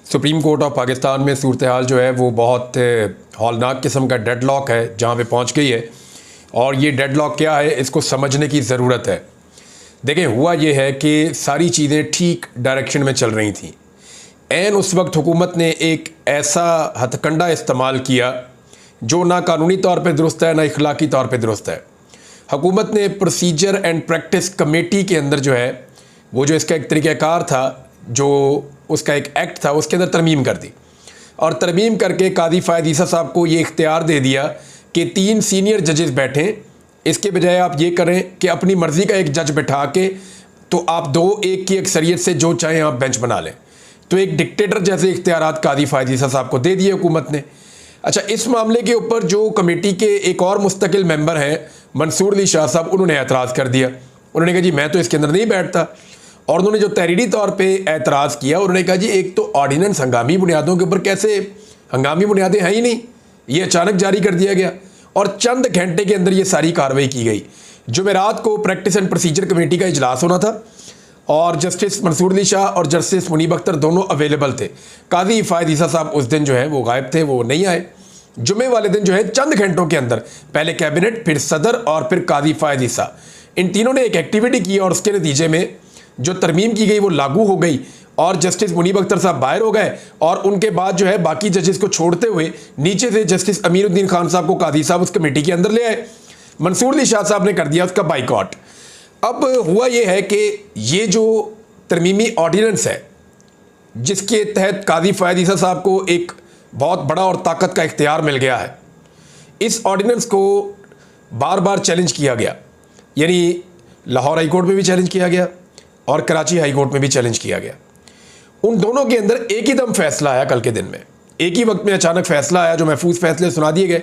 Supreme court of Pakistan में सूरत हाल जो है वो बहुत हौलनाक किस्म का डेडलॉक है जहाँ पे पहुँच गई है। और ये डेडलॉक क्या है इसको समझने की ज़रूरत है। देखें, हुआ ये है कि सारी चीज़ें ठीक डायरेक्शन में चल रही थी। ऐन उस वक्त हुकूमत ने एक ऐसा हथकंडा इस्तेमाल किया जो ना कानूनी तौर पे दुरुस्त है ना इखलाकी तौर पे दुरुस्त है। हुकूमत ने प्रोसीजर एंड प्रैक्टिस कमेटी के अंदर जो है वो जो इसका एक तरीक़ाकार था, जो उसका एक एक्ट था, उसके अंदर तरमीम कर दी। और तरमीम करके कादी फ़ायद ईसा साहब को ये इख्तियार दे दिया कि 3 सीनियर जजेस बैठें, इसके बजाय आप ये करें कि अपनी मर्ज़ी का एक जज बैठा के तो आप 2-1 की अक्सरियत से जो चाहें आप बेंच बना लें। तो एक डिक्टेटर जैसे इख्तियारात कादी फ़ायद ईसा साहब को दे दिए हुकूमत ने। अच्छा, इस मामले के ऊपर जो कमेटी के एक और मुस्तकिल मेंबर हैं मंसूर अली शाह साहब, उन्होंने एतराज़ कर दिया। उन्होंने कहा जी मैं तो इसके अंदर नहीं बैठता। और उन्होंने जो तहरीरी तौर पे एतराज़ किया, उन्होंने कहा जी एक तो ऑर्डिनेंस हंगामी बुनियादों के ऊपर, कैसे हंगामी बुनियादें हैं ही नहीं, ये अचानक जारी कर दिया गया और चंद घंटे के अंदर ये सारी कार्रवाई की गई। जुमेरात को प्रैक्टिस एंड प्रोसीजर कमेटी का इजलास होना था और जस्टिस मंसूर अली शाह और जस्टिस मुनीब अख्तर दोनों अवेलेबल थे। कादी फ़ायद ईसा साहब उस दिन जो है वो गायब थे, वो नहीं आए। जुमे वाले दिन जो है चंद घंटों के अंदर पहले कैबिनेट, फिर सदर और फिर कादी फ़ायद ईसा, इन तीनों ने एक एक्टिविटी की और उसके नतीजे में जो तरमीम की गई वो लागू हो गई और जस्टिस मुनीब अख्तर साहब बाहर हो गए। और उनके बाद जो है बाकी जजेस को छोड़ते हुए नीचे से जस्टिस अमीरुद्दीन खान साहब को कादी साहब उस कमेटी के अंदर ले आए। मंसूर अली शाह साहब ने कर दिया उसका बाइकआउट। अब हुआ ये है कि ये जो तरमीमी ऑर्डिनेंस है जिसके तहत कादी फ़ायद ईसा साहब को एक बहुत बड़ा और ताकत का इख्तियार मिल गया है, इस ऑर्डिनेंस को बार बार चैलेंज किया गया। यानी लाहौर हाई कोर्ट में भी चैलेंज किया गया और कराची हाई कोर्ट में भी चैलेंज किया गया। उन दोनों के अंदर एक ही दम फैसला आया कल के दिन में, एक ही वक्त में अचानक फैसला आया जो महफूज फैसले सुना दिए गए।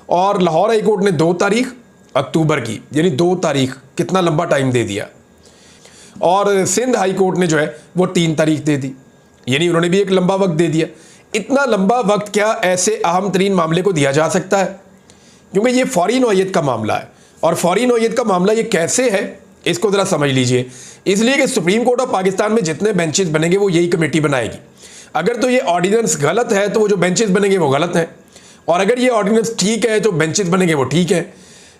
और लाहौर हाई कोर्ट ने 2 तारीख अक्टूबर की, यानी 2 तारीख, कितना लंबा टाइम दे दिया। और सिंध हाई कोर्ट ने जो है वो 3 तारीख दे दी, यानी उन्होंने भी एक लंबा वक्त दे दिया। इतना लंबा वक्त क्या ऐसे अहम तरीन मामले को दिया जा सकता है? क्योंकि ये फौरी नौयत का मामला है और फौरी नौयत का मामला ये कैसे है इसको ज़रा समझ लीजिए। इसलिए कि सुप्रीम कोर्ट ऑफ पाकिस्तान में जितने बेंचेस बनेंगे वो यही कमेटी बनाएगी। अगर तो ये ऑर्डिनेंस गलत है तो वो जो बेंचेस बनेंगे वो गलत हैं, और अगर ये ऑर्डिनेंस ठीक है तो बेंचेस बनेंगे वो ठीक है।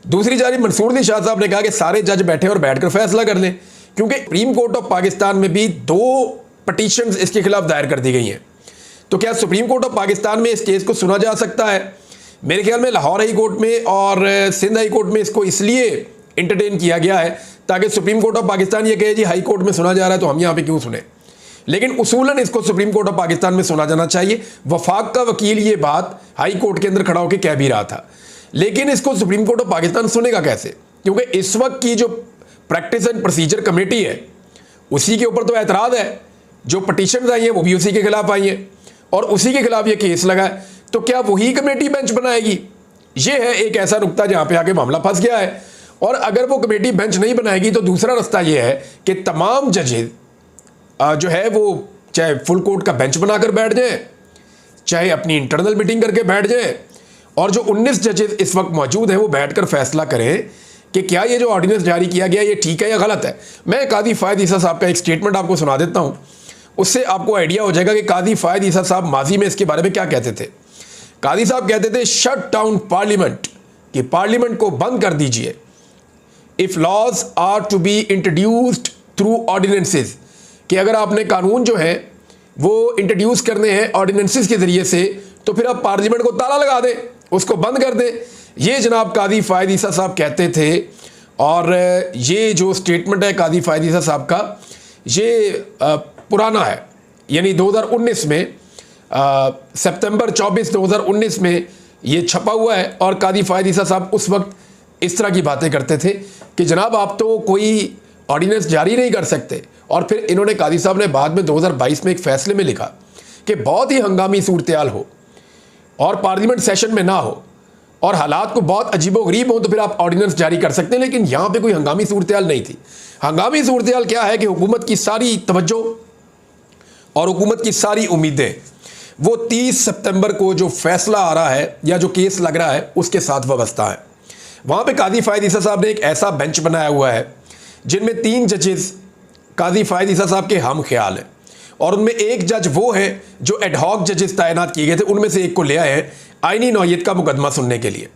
दूसरी जानिब मंसूर अली शाह साहब ने कहा कि सारे जज बैठे और बैठकर फैसला कर लें, क्योंकि सुप्रीम कोर्ट ऑफ पाकिस्तान में भी 2 पटिशन्स इसके खिलाफ दायर कर दी गई हैं। तो क्या सुप्रीम कोर्ट ऑफ पाकिस्तान में इस केस को सुना जा सकता है? मेरे ख्याल में लाहौर हाई कोर्ट में और सिंध हाई कोर्ट में इसको इसलिए इंटरटेन किया गया है ताकि सुप्रीम कोर्ट ऑफ पाकिस्तान ये कहे जी हाई कोर्ट में सुना जा रहा है तो हम यहाँ पे क्यों सुने। लेकिन उसूलन इसको सुप्रीम कोर्ट ऑफ पाकिस्तान में सुना जाना चाहिए। वफाक का वकील ये बात हाई कोर्ट के अंदर खड़ा होकर कह भी रहा था, लेकिन इसको सुप्रीम कोर्ट ऑफ पाकिस्तान सुनेगा कैसे? क्योंकि इस वक्त की जो प्रैक्टिस एंड प्रोसीजर कमेटी है उसी के ऊपर तो एतराज़ है। जो पटिशन आई हैं वो भी उसी के खिलाफ आई हैं और उसी के खिलाफ ये केस लगा है। तो क्या वही कमेटी बेंच बनाएगी? ये है एक ऐसा नुक्ता जहाँ पे आके मामला फंस गया है। और अगर वो कमेटी बेंच नहीं बनाएगी तो दूसरा रास्ता ये है कि तमाम जजेस जो है वो चाहे फुल कोर्ट का बेंच बनाकर बैठ जाएं, चाहे अपनी इंटरनल मीटिंग करके बैठ जाएं, और जो 19 जजेस इस वक्त मौजूद हैं वो बैठकर फैसला करें कि क्या ये जो ऑर्डिनेंस जारी किया गया ये ठीक है या गलत है। मैं कादी फ़ायद ईसा साहब का एक स्टेटमेंट आपको सुना देता हूँ, उससे आपको आइडिया हो जाएगा कि कादी फ़ायद ईसा साहब माजी में इसके बारे में क्या कहते थे। कादी साहब कहते थे शट डाउन पार्लियामेंट, कि पार्लियामेंट को बंद कर दीजिए। If laws are to be introduced through ordinances, कि अगर आपने कानून जो है वो इंट्रोड्यूस करने हैं ऑर्डिनेंसेस के ज़रिए से तो फिर आप पार्लियामेंट को ताला लगा दें, उसको बंद कर दें। ये जनाब कादी फ़ायद ईसा साहब कहते थे। और ये जो स्टेटमेंट है कादी फ़ायद ईसा साहब का ये पुराना है, यानी 2019 में सितंबर 24 2019 में ये छपा हुआ है। और कादी फ़ायद ईसा साहब उस वक्त इस तरह की बातें करते थे कि जनाब आप तो कोई ऑर्डिनेंस जारी नहीं कर सकते। और फिर इन्होंने कादी साहब ने बाद में 2022 में एक फ़ैसले में लिखा कि बहुत ही हंगामी सूरत हाल हो और पार्लियामेंट सेशन में ना हो और हालात को बहुत अजीबोगरीब हो तो फिर आप ऑर्डिनेंस जारी कर सकते हैं। लेकिन यहाँ पे कोई हंगामी सूरत हाल नहीं थी। हंगामी सूरत हाल क्या है कि हुकूमत की सारी तवज्जो और हुकूमत की सारी उम्मीदें वो 30 सितंबर को जो फैसला आ रहा है या जो केस लग रहा है उसके साथ वाबस्ता है। वहाँ पे कादी फ़ायद ईसा साहब ने एक ऐसा बेंच बनाया हुआ है जिनमें 3 जजेस कादी फ़ायद ईसा साहब के हम ख्याल हैं और उनमें एक जज वो है जो एडहॉक जजेस तैनात किए गए थे, उनमें से एक को ले आए हैं आईनी नौयत का मुकदमा सुनने के लिए।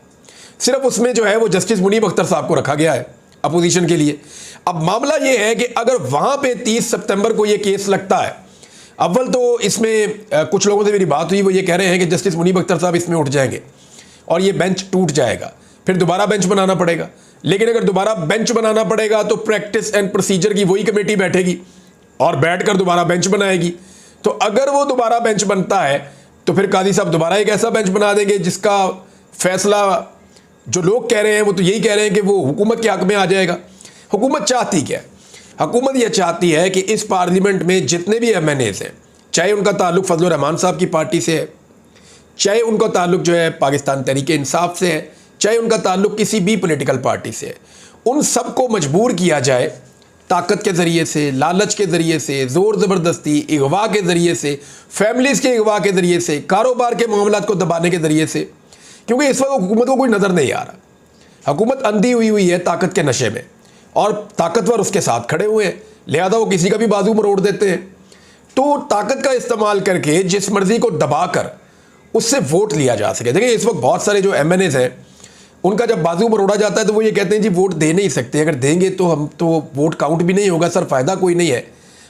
सिर्फ उसमें जो है वो जस्टिस मुनीब अख्तर साहब को रखा गया है अपोजिशन के लिए। अब मामला ये है कि अगर वहाँ पे 30 सितंबर को ये केस लगता है, अव्वल तो इसमें कुछ लोगों से मेरी बात हुई, वो ये कह रहे हैं कि जस्टिस मुनीब अख्तर साहब इसमें उठ जाएंगे और ये बेंच टूट जाएगा, फिर दोबारा बेंच बनाना पड़ेगा। लेकिन अगर दोबारा बेंच बनाना पड़ेगा तो प्रैक्टिस एंड प्रोसीजर की वही कमेटी बैठेगी और बैठकर दोबारा बेंच बनाएगी। तो अगर वो दोबारा बेंच बनता है तो फिर काजी साहब दोबारा एक ऐसा बेंच बना देंगे जिसका फैसला जो लोग कह रहे हैं वो तो यही कह रहे हैं कि वो हुकूमत के हक में आ जाएगा। हुकूमत चाहती क्या है? हुकूमत यह चाहती है कि इस पार्लियामेंट में जितने भी MNAs हैं, चाहे उनका ताल्लुक फजल रहमान साहब की पार्टी से है, चाहे उनका ताल्लुक जो है पाकिस्तान तहरीक इंसाफ से है, चाहे उनका ताल्लुक किसी भी पॉलिटिकल पार्टी से है, उन सबको मजबूर किया जाए ताकत के ज़रिए से, लालच के ज़रिए से, ज़ोर ज़बरदस्ती, अगवा के ज़रिए से, फैमिलीज़ के अगवा के ज़रिए से, कारोबार के मामलात को दबाने के ज़रिए से। क्योंकि इस वक्त हुकूमत को कोई नज़र नहीं आ रहा। हुकूमत अंधी हुई है ताकत के नशे में और ताकतवर उसके साथ खड़े हुए हैं, लिहाजा वो किसी का भी बाजू मरोड़ देते हैं। तो ताकत का इस्तेमाल करके जिस मर्जी को दबाकर उससे वोट लिया जा सके। देखिए इस वक्त बहुत सारे जो MNAs हैं उनका जब बाजू मरोड़ा जाता है तो वो ये कहते हैं जी वोट दे नहीं सकते, अगर देंगे तो हम तो वोट काउंट भी नहीं होगा सर, फ़ायदा कोई नहीं है,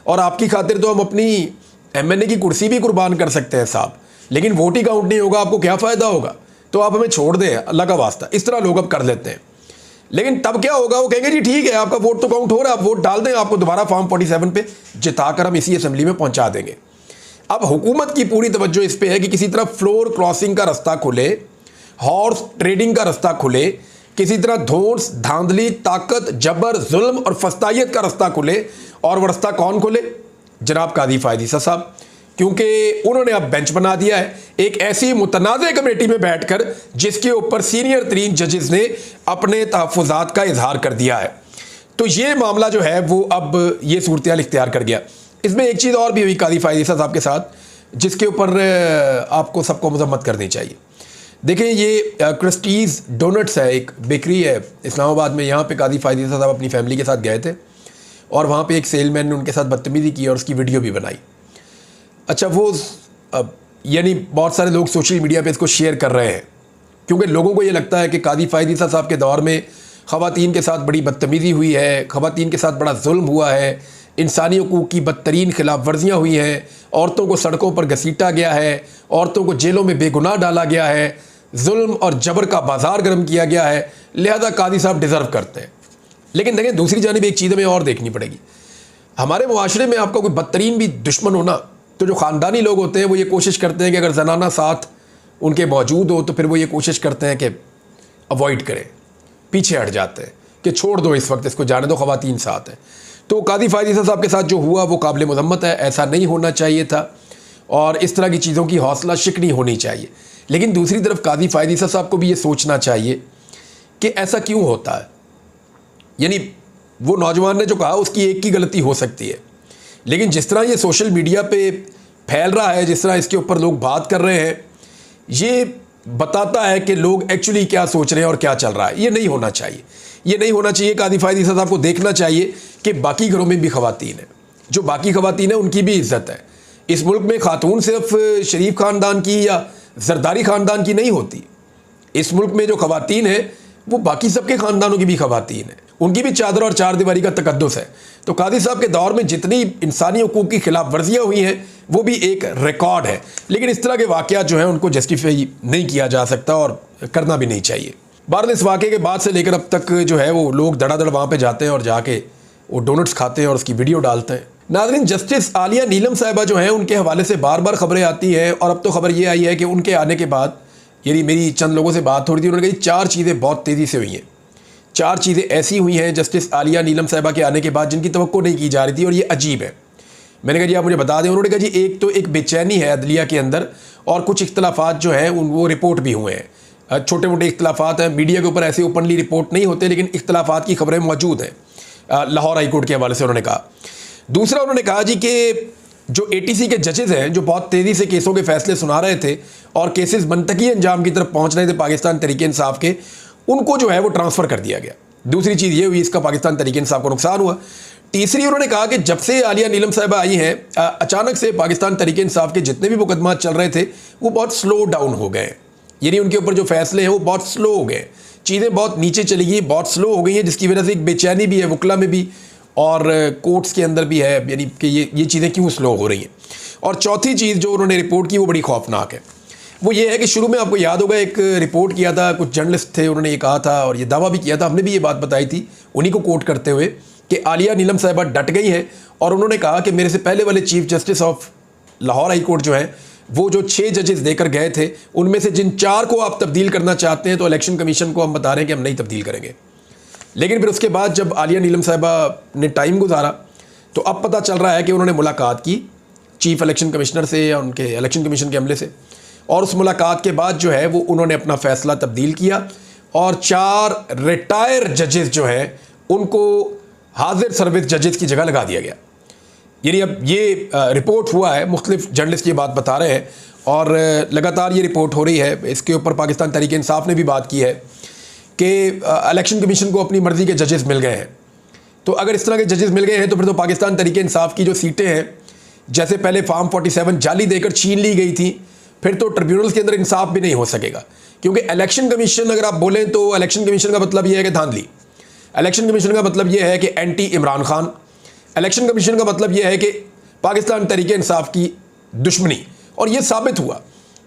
और आपकी खातिर तो हम अपनी MNA की कुर्सी भी कुर्बान कर सकते हैं साहब, लेकिन वोट ही काउंट नहीं होगा, आपको क्या फ़ायदा होगा, तो आप हमें छोड़ दें अल्लाह का वास्ता। इस तरह लोग अब कर लेते हैं। लेकिन तब क्या होगा, वो कहेंगे जी ठीक है आपका वोट तो काउंट हो रहा है, आप वोट डाल दें, आपको दोबारा फॉर्म 47 पे जिताकर हम इसी असेंबली में पहुंचा देंगे। अब हुकूमत की पूरी तवज्जो इस पे है कि किसी तरह फ्लोर क्रॉसिंग का रास्ता खुले, हॉर्स ट्रेडिंग का रास्ता खुले, किसी तरह धोस धांधली, ताकत, जबर, जुल्म और फस्तायत का रास्ता खुले। और वो रास्ता कौन खोले? जनाब काजी फायद ईसा साहब, क्योंकि उन्होंने अब बेंच बना दिया है एक ऐसी मुतनाज़ कमेटी में बैठकर जिसके ऊपर सीनियर तरीन जजेस ने अपने तहफ़्फ़ुज़ात का इजहार कर दिया है। तो ये मामला जो है वो अब ये सूरत-ए-हाल इख्तियार कर गया। इसमें एक चीज़ और भी हुई काजी फायद ईसा साहब के साथ, जिसके ऊपर आपको सबको मजम्मत करनी चाहिए। देखें ये क्रिस्टीज़ डोनट्स है, एक बेकरी है इस्लामाबाद में, यहाँ पे काजी फायद ईसा साहब अपनी फैमिली के साथ गए थे और वहाँ पे एक सेलमैन ने उनके साथ बदतमीज़ी की और उसकी वीडियो भी बनाई। अच्छा वो यानी बहुत सारे लोग सोशल मीडिया पे इसको शेयर कर रहे हैं क्योंकि लोगों को ये लगता है कि काजी फायद ईसा साहब के दौर में ख़वातीन के साथ बड़ी बदतमीज़ी हुई है, ख़वातीन के साथ बड़ा जुल्म हुआ है, इंसानी हकूक़ की बदतरीन खिलाफ वर्जियाँ हुई हैं, औरतों को सड़कों पर घसीटा गया है, औरतों को जेलों में बेगुनाह डाला गया है, जुल्म और जबर का बाजार गर्म किया गया है, लिहाजा काजी साहब डिज़र्व करते हैं। लेकिन देखें दूसरी जानिब एक चीज़ हमें और देखनी पड़ेगी। हमारे मुआशरे में आपका कोई बदतरीन भी दुश्मन होना तो जो ख़ानदानी लोग होते हैं वो ये कोशिश करते हैं कि अगर जनाना साथ उनके मौजूद हो तो फिर वो ये कोशिश करते हैं कि अवॉइड करें, पीछे हट जाते हैं कि छोड़ दो इस वक्त, इसको जाने दो, ख़वातीन साथ हैं। तो काजी फायद ईसा साहब के साथ जो हुआ वो काबिल मज़म्मत है, ऐसा नहीं होना चाहिए था और इस तरह की चीज़ों की हौसला शिकनी होनी चाहिए। लेकिन दूसरी तरफ काजी फायद ईसा साहब को भी ये सोचना चाहिए कि ऐसा क्यों होता है। यानी वो नौजवान ने जो कहा उसकी एक की गलती हो सकती है, लेकिन जिस तरह ये सोशल मीडिया पे फैल रहा है, जिस तरह इसके ऊपर लोग बात कर रहे हैं, ये बताता है कि लोग एक्चुअली क्या सोच रहे हैं और क्या चल रहा है। ये नहीं होना चाहिए, ये नहीं होना चाहिए। काजी फायद ईसा साहब को देखना चाहिए कि बाकी घरों में भी ख़वातीन हैं, जो बाकी ख़वातीन हैं उनकी भी इज़्ज़त है। इस मुल्क में खातून सिर्फ शरीफ ख़ानदान की या जरदारी ख़ानदान की नहीं होती। इस मुल्क में जो ख़वातीन हैं वो बाकी सबके ख़ानदानों की भी ख़वातीन हैं, उनकी भी चादर और चार दीवारी का तकद्दुस है। तो काजी साहब के दौर में जितनी इंसानी हकूक़ की खिलाफ वर्जियाँ हुई हैं वो भी एक रिकॉर्ड है। लेकिन इस तरह के वाक़यात जो हैं उनको जस्टिफाई नहीं किया जा सकता और करना भी नहीं चाहिए। बहरहाल इस वाक़े के बाद से लेकर अब तक जो है वो लोग धड़ाधड़ वहाँ पर जाते हैं और जाके वो डोनट्स खाते हैं और उसकी वीडियो डालते हैं। नाज़रीन, जस्टिस आलिया नीलम साहिबा जो हैं उनके हवाले से बार बार ख़बरें आती हैं और अब तो ख़बर ये आई है कि उनके आने के बाद, यानी मेरी चंद लोगों से बात हो रही थी, उन्होंने कही 4 चीज़ें बहुत तेज़ी से हुई हैं। 4 चीज़ें ऐसी हुई हैं जस्टिस आलिया नीलम साहिबा के आने के बाद जिनकी तवक्को नहीं की जा रही थी और ये अजीब है। मैंने कहा जी आप मुझे बता दें। उन्होंने कहा जी एक तो एक बेचैनी है अदलिया के अंदर और कुछ इख्तलाफात जो हैं वो रिपोर्ट भी हुए हैं, छोटे मोटे इख्तलाफात हैं, मीडिया के ऊपर ऐसे ओपनली रिपोर्ट नहीं होते लेकिन इख्तलाफात की खबरें मौजूद हैं, लाहौर हाई कोर्ट के हवाले से उन्होंने कहा। दूसरा उन्होंने कहा जी कि जो ATC के जजेज़ हैं जो बहुत तेज़ी से केसों के फैसले सुना रहे थे और केसेस मनतकी अंजाम की तरफ पहुंच रहे थे पाकिस्तान तहरीक इंसाफ के, उनको जो है वो ट्रांसफ़र कर दिया गया। दूसरी चीज़ ये हुई इसका पाकिस्तान तहरीक इंसाफ को नुकसान हुआ। तीसरी उन्होंने कहा कि जब से आलिया नीलम साहिबा आई हैं अचानक से पाकिस्तान तहरीक इंसाफ के जितने भी मुकदमा चल रहे थे वो बहुत स्लो डाउन हो गए, यानी उनके ऊपर जो फैसले हैं वो बहुत स्लो हो गए, चीज़ें बहुत नीचे चली गई, बहुत स्लो हो गई हैं, जिसकी वजह से एक बेचैनी भी है वकला में भी और कोर्ट्स के अंदर भी है, यानी कि ये चीज़ें क्यों स्लो हो रही हैं। और चौथी चीज़ जो उन्होंने रिपोर्ट की वो बड़ी खौफनाक है, वो ये है कि शुरू में आपको याद होगा एक रिपोर्ट किया था, कुछ जर्नलिस्ट थे, उन्होंने ये कहा था और ये दावा भी किया था, हमने भी ये बात बताई थी उन्हीं को कोट करते हुए कि आलिया नीलम साहिबा डट गई है और उन्होंने कहा कि मेरे से पहले वाले chief justice of Lahore high court जो हैं वो जो 6 जजेस देकर गए थे उनमें से जिन 4 को आप तब्दील करना चाहते हैं तो इलेक्शन कमीशन को हम बता रहे हैं कि हम नहीं तब्दील करेंगे। लेकिन फिर उसके बाद जब आलिया नीलम साहिबा ने टाइम गुजारा तो अब पता चल रहा है कि उन्होंने मुलाकात की चीफ इलेक्शन कमिश्नर से या उनके इलेक्शन कमीशन के अमले से, और उस मुलाकात के बाद जो है वो उन्होंने अपना फ़ैसला तब्दील किया और 4 रिटायर जजेस जो हैं उनको हाजिर सर्विस जजेस की जगह लगा दिया गया। यानी अब ये रिपोर्ट हुआ है, मुख्तलिफ जर्नलिस्ट ये बात बता रहे हैं और लगातार ये रिपोर्ट हो रही है। इसके ऊपर पाकिस्तान तहरीक इंसाफ ने भी बात की है कि इलेक्शन कमीशन को अपनी मर्ज़ी के जजेस मिल गए हैं। तो अगर इस तरह के जजेस मिल गए हैं तो फिर तो पाकिस्तान तहरीक इंसाफ की जो सीटें हैं, जैसे पहले फार्म 47 जाली देकर छीन ली गई थी, फिर तो ट्रिब्यूनल्स के अंदर इंसाफ भी नहीं हो सकेगा। क्योंकि इलेक्शन कमीशन अगर आप बोलें तो इलेक्शन कमीशन का मतलब यह है कि धांधली, इलेक्शन कमीशन का मतलब यह है कि anti Imran Khan, election commission का मतलब यह है कि पाकिस्तान तहरीक इंसाफ की दुश्मनी। और यह साबित हुआ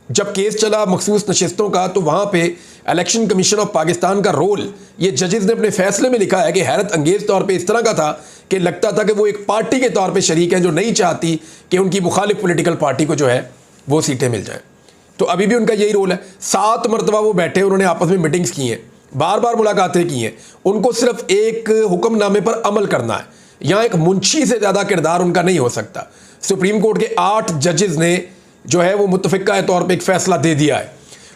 जब केस चला मखसूस नशिस्तों का, तो वहाँ पे इलेक्शन कमीशन ऑफ पाकिस्तान का रोल ये जजेस ने अपने फैसले में लिखा है कि हैरत अंगेज़ तौर पे इस तरह का था कि लगता था कि वो एक पार्टी के तौर पे शरीक हैं जो नहीं चाहती कि उनकी मुखालिफ पॉलिटिकल पार्टी को जो है वो सीटें मिल जाएं। तो अभी भी उनका यही रोल है। 7 मरतबा वो बैठे, उन्होंने आपस में मीटिंग्स की हैं, बार बार मुलाकातें की हैं, उनको सिर्फ एक हुक्मनामे पर अमल करना है। यहाँ एक मुंशी से ज़्यादा किरदार उनका नहीं हो सकता। सुप्रीम कोर्ट के 8 जजेस ने जो है वो मुतफ़िक़ा तौर पे एक फ़ैसला दे दिया है।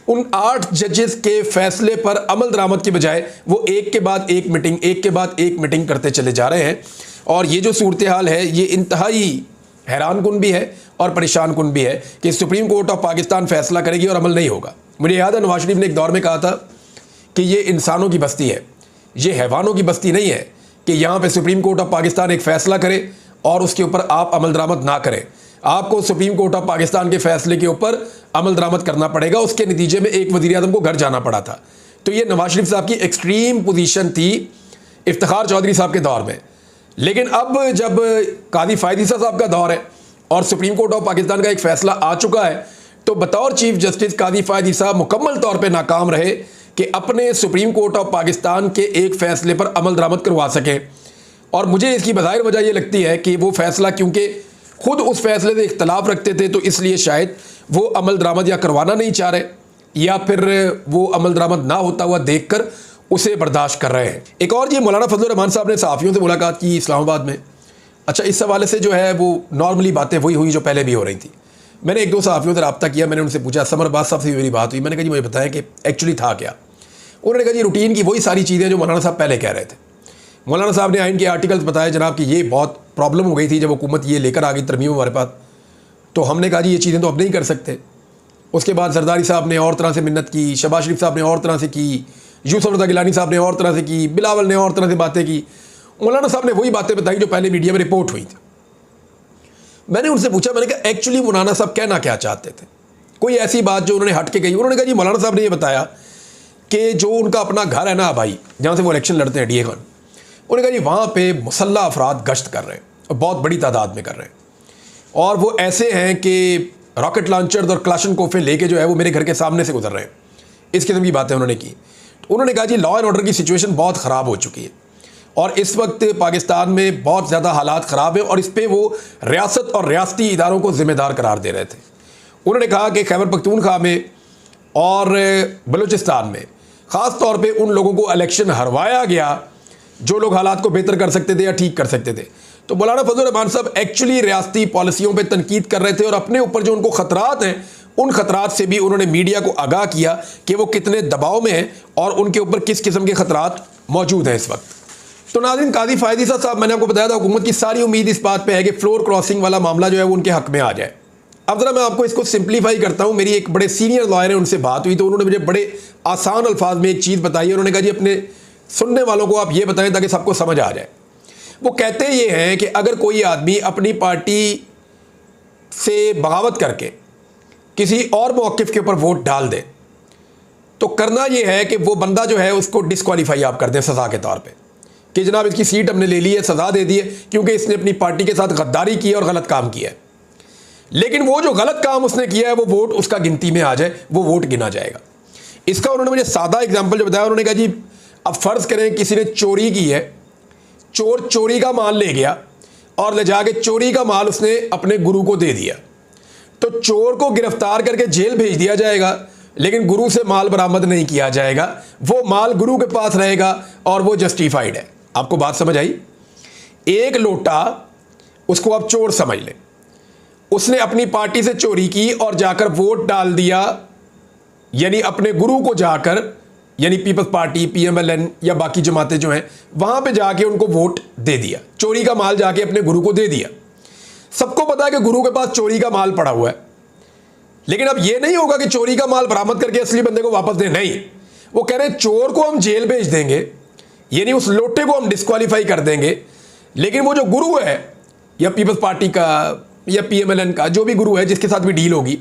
उन 8 जजेस के फ़ैसले पर अमल दरामद की बजाय वो एक के बाद एक मीटिंग, एक के बाद एक मीटिंग करते चले जा रहे हैं। और ये जो सूरत हाल है ये इंतहाई हैरान कुन भी है और परेशान कुन भी है कि सुप्रीम कोर्ट ऑफ पाकिस्तान फ़ैसला करेगी और अमल नहीं होगा। मुझे याद है नवाज शरीफ ने एक दौर में कहा था कि ये इंसानों की बस्ती है, ये हैवानों की बस्ती नहीं है कि यहाँ पे सुप्रीम कोर्ट ऑफ पाकिस्तान एक फ़ैसला करे और उसके ऊपर आप अमल दरामद ना करें। आपको सुप्रीम कोर्ट ऑफ पाकिस्तान के फ़ैसले के ऊपर अमल दरामद करना पड़ेगा। उसके नतीजे में एक वज़ीर आज़म को घर जाना पड़ा था। तो ये नवाज शरीफ साहब की एक्सट्रीम पोजीशन थी इफ्तिखार चौधरी साहब के दौर में। लेकिन अब जब कादी फ़ायद ईसा साहब का दौर है और सुप्रीम कोर्ट ऑफ पाकिस्तान का एक फ़ैसला आ चुका है, तो बतौर चीफ जस्टिस कादी फ़ायद ईसा मुकम्मल तौर पर नाकाम रहे कि अपने सुप्रीम कोर्ट ऑफ पाकिस्तान के एक फ़ैसले पर अमल दरामद करवा सकें। और मुझे इसकी बज़ाहिर वजह ये लगती है कि वो फ़ैसला क्योंकि खुद उस फैसले से इख्तलाफ रखते थे, तो इसलिए शायद वो अमल दरामद या करवाना नहीं चाह रहे या फिर वो अमल दरामद ना होता हुआ देखकर उसे बर्दाश्त कर रहे हैं। एक और ये मौलाना फजल रहमान साहब ने सहाफ़ियों से मुलाकात की इस्लामाबाद में। अच्छा, इस हवाले से जो है वो नॉर्मली बातें वही हुई जो पहले भी हो रही थी। मैंने 1-2 सहाफ़ियों से रब्ता किया, मैंने उनसे पूछा, समर अब्बास साहब से मेरी बात हुई, मैंने कहा जी मुझे बताएं कि एक्चुअली था क्या। उन्होंने कहा जी रूटीन की वही सारी चीज़ें जो मौलाना साहब पहले कह रहे थे। मौलाना साहब ने आइन के आर्टिकल्स बताए जनाब कि ये बहुत प्रॉब्लम हो गई थी जब हुकूमत ये लेकर आ गई तरमीम हमारे पास, तो हमने कहा जी ये चीज़ें तो अब नहीं कर सकते। उसके बाद जरदारी साहब ने और तरह से मिन्नत की, शहबाज शरीफ साहब ने और तरह से की, यूसुफ रज़ा गिलानी साहब ने और तरह से की, बिलावल ने और तरह से बातें की। मौलाना साहब ने वही बातें बताई जो पहले मीडिया में रिपोर्ट हुई थी। मैंने उनसे पूछा, मैंने कहा एक्चुअली मौलाना साहब कहना क्या चाहते थे, कोई ऐसी बात जो उन्होंने हट के कही। उन्होंने कहा जी मौलाना साहब ने ये बताया कि जो उनका अपना घर है ना भाई, जहाँ से वो इलेक्शन लड़ते हैं, डीए खान, उन्होंने कहा जी वहाँ पे मुसल्ला अफराद गश्त कर रहे हैं और बहुत बड़ी तादाद में कर रहे हैं, और वो ऐसे हैं कि रॉकेट लॉन्चर और क्लाशनकोफे लेके जो है वो मेरे घर के सामने से गुजर रहे हैं। इस किस्म की बातें उन्होंने की। तो उन्होंने कहा जी लॉ एंड ऑर्डर की सिचुएशन बहुत ख़राब हो चुकी है और इस वक्त पाकिस्तान में बहुत ज़्यादा हालात ख़राब हैं, और इस पर वो रियासत और रियासती इदारों को ज़िम्मेदार करार दे रहे थे। उन्होंने कहा कि खैबर पख्तूनख्वा में और बलूचिस्तान में ख़ास तौर पर उन लोगों को इलेक्शन हरवाया गया जो लोग हालात को बेहतर कर सकते थे या ठीक कर सकते थे। तो मौलाना फजल रहमान साहब एक्चुअली रियासती पॉलिसियों पे तनकीद कर रहे थे और अपने ऊपर जो उनको ख़तरात हैं उन ख़तरात से भी उन्होंने मीडिया को आगाह किया कि वो कितने दबाव में हैं और उनके ऊपर किस किस्म के ख़तरात मौजूद हैं इस वक्त। तो नाज़रीन, कादी फ़ायद ईसा साहब, मैंने आपको बताया था हुकूमत की सारी उम्मीद इस बात पर है कि फ्लोर क्रॉसिंग वाला मामला जो है वो उनके हक़ में आ जाए। अब ज़रा मैं आपको इसको सिंप्लीफाई करता हूँ। मेरी एक बड़े सीनियर लॉयर है, उनसे बात हुई तो उन्होंने मुझे बड़े आसान अल्फाज में एक चीज़ बताई। उन्होंने कहा जी अपने सुनने वालों को आप ये बताएं ताकि सबको समझ आ जाए। वो कहते ये हैं कि अगर कोई आदमी अपनी पार्टी से बगावत करके किसी और मौक़िफ़ के ऊपर वोट डाल दे तो करना ये है कि वो बंदा जो है उसको डिस्क्वालीफाई आप कर दें सज़ा के तौर पे कि जनाब इसकी सीट हमने ले ली है, सज़ा दे दी है क्योंकि इसने अपनी पार्टी के साथ गद्दारी की है और गलत काम किया है। लेकिन वो जो गलत काम उसने किया है वो वोट उसका गिनती में आ जाए, वो वोट गिना जाएगा। इसका उन्होंने मुझे सादा एग्जाम्पल जो बताया, उन्होंने कहा जी अब फ़र्ज़ करें किसी ने चोरी की है, चोर चोरी का माल ले गया और ले जाके चोरी का माल उसने अपने गुरु को दे दिया, तो चोर को गिरफ्तार करके जेल भेज दिया जाएगा लेकिन गुरु से माल बरामद नहीं किया जाएगा, वो माल गुरु के पास रहेगा और वो जस्टिफाइड है। आपको बात समझ आई? एक लोटा उसको आप चोर समझ लें, उसने अपनी पार्टी से चोरी की और जाकर वोट डाल दिया, यानी अपने गुरु को जाकर, यानी पीपल्स पार्टी, पीएमएलएन या बाकी जमातें जो हैं वहां पे जाके उनको वोट दे दिया, चोरी का माल जाके अपने गुरु को दे दिया। सबको पता है कि गुरु के पास चोरी का माल पड़ा हुआ है, लेकिन अब यह नहीं होगा कि चोरी का माल बरामद करके असली बंदे को वापस दें, नहीं, वो कह रहे हैं चोर को हम जेल भेज देंगे, यानी उस लोटे को हम डिस्क्वालीफाई कर देंगे, लेकिन वो जो गुरु है या पीपल्स पार्टी का या पीएमएलएन का जो भी गुरु है जिसके साथ भी डील होगी,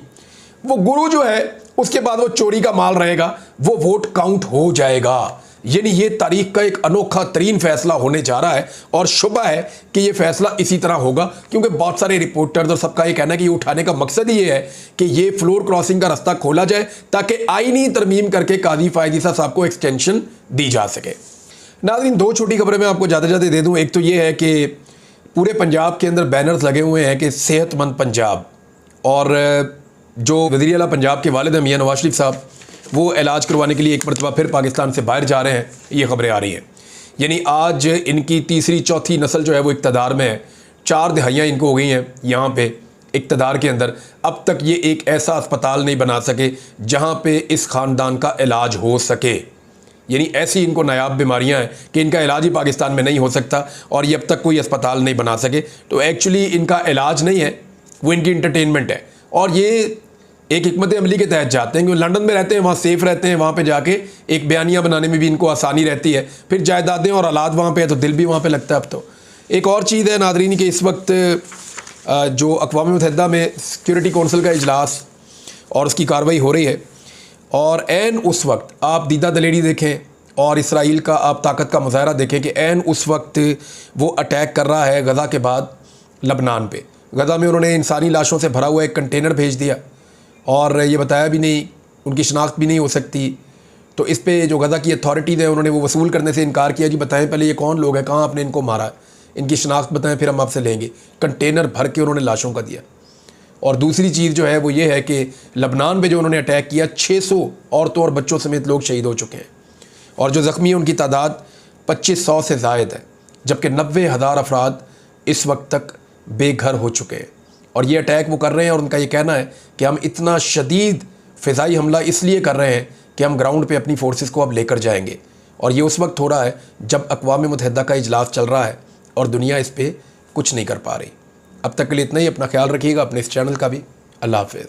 वो गुरु जो है उसके बाद वो चोरी का माल रहेगा, वो वोट काउंट हो जाएगा। यानी ये तारीख का एक अनोखा तरीन फैसला होने जा रहा है और शुबा है कि ये फैसला इसी तरह होगा, क्योंकि बहुत सारे रिपोर्टर्स और सबका ये कहना है कि ये उठाने का मकसद ही ये है कि ये फ्लोर क्रॉसिंग का रास्ता खोला जाए ताकि आईनी तरमीम करके काजी फायद ईसा साहब को एक्सटेंशन दी जा सके। नाज़रीन, दो छोटी खबरें मैं आपको ज़्यादा दे दूँ। एक तो ये है कि पूरे पंजाब के अंदर बैनर्स लगे हुए हैं कि सेहतमंद पंजाब, और जो वज़ीर आला पंजाब के वालिद हैं मियां नवाज शरीफ साहब, वो इलाज करवाने के लिए एक मरतबा फिर पाकिस्तान से बाहर जा रहे हैं, ये खबरें आ रही हैं। यानी आज इनकी तीसरी चौथी नस्ल जो है वो इक़्तिदार में है, 4 दहाइयाँ इनको हो गई हैं यहाँ पे इक़्तिदार के अंदर। अब तक ये एक ऐसा अस्पताल नहीं बना सके जहाँ पे इस ख़ानदान का इलाज हो सके, यानी ऐसी इनको नायाब बीमारियां हैं कि इनका इलाज ही पाकिस्तान में नहीं हो सकता और ये अब तक कोई अस्पताल नहीं बना सके। तो एक्चुअली इनका इलाज नहीं है, वो इनकी इंटरटेनमेंट है, और ये एक हिकमत अमली के तहत जाते हैं, क्योंकि लंदन में रहते हैं, वहाँ सेफ़ रहते हैं, वहाँ पे जाके एक बयानिया बनाने में भी इनको आसानी रहती है, फिर जायदादें और औलाद वहाँ पे है तो दिल भी वहाँ पे लगता है। अब तो एक और चीज़ है नादरीन कि इस वक्त जो अक़वाम मुत्तहिदा में सिक्योरिटी कौंसिल का इजलास और उसकी कार्रवाई हो रही है, और ऐन उस वक्त आप दीदा दलेरी देखें और इसराइल का आप ताकत का मुज़ाहरा देखें कि ऐन उस वक्त वो अटैक कर रहा है गज़ा के बाद लबनान पे। गज़ा में उन्होंने इंसानी लाशों से भरा हुआ एक कंटेनर भेज दिया और ये बताया भी नहीं, उनकी शनाख्त भी नहीं हो सकती। तो इस पे जो गज़ा की अथॉरिटीज़ हैं उन्होंने वो वसूल करने से इनकार किया। जी बताएं पहले ये कौन लोग हैं, कहाँ आपने इनको मारा, इनकी शनाख्त बताएं फिर हम आपसे लेंगे। कंटेनर भर के उन्होंने लाशों का दिया। और दूसरी चीज़ जो है वो ये है कि लबनान पे जो उन्होंने अटैक किया, 600 औरतों और बच्चों समेत लोग शहीद हो चुके हैं, और जो ज़ख्मी हैं उनकी तादाद 2500 से ज़ायद है, जबकि 90,000 अफराद इस वक्त तक बेघर हो चुके हैं। और ये अटैक वो कर रहे हैं और उनका ये कहना है कि हम इतना शदीद फ़िज़ाई हमला इसलिए कर रहे हैं कि हम ग्राउंड पे अपनी फोर्सेस को अब लेकर जाएंगे। और ये उस वक्त हो रहा है जब अक़वाम मुत्तहिदा का इजलास चल रहा है और दुनिया इस पर कुछ नहीं कर पा रही। अब तक के लिए इतना ही। अपना ख्याल रखिएगा, अपने इस चैनल का भी। अल्लाह हाफ़िज़।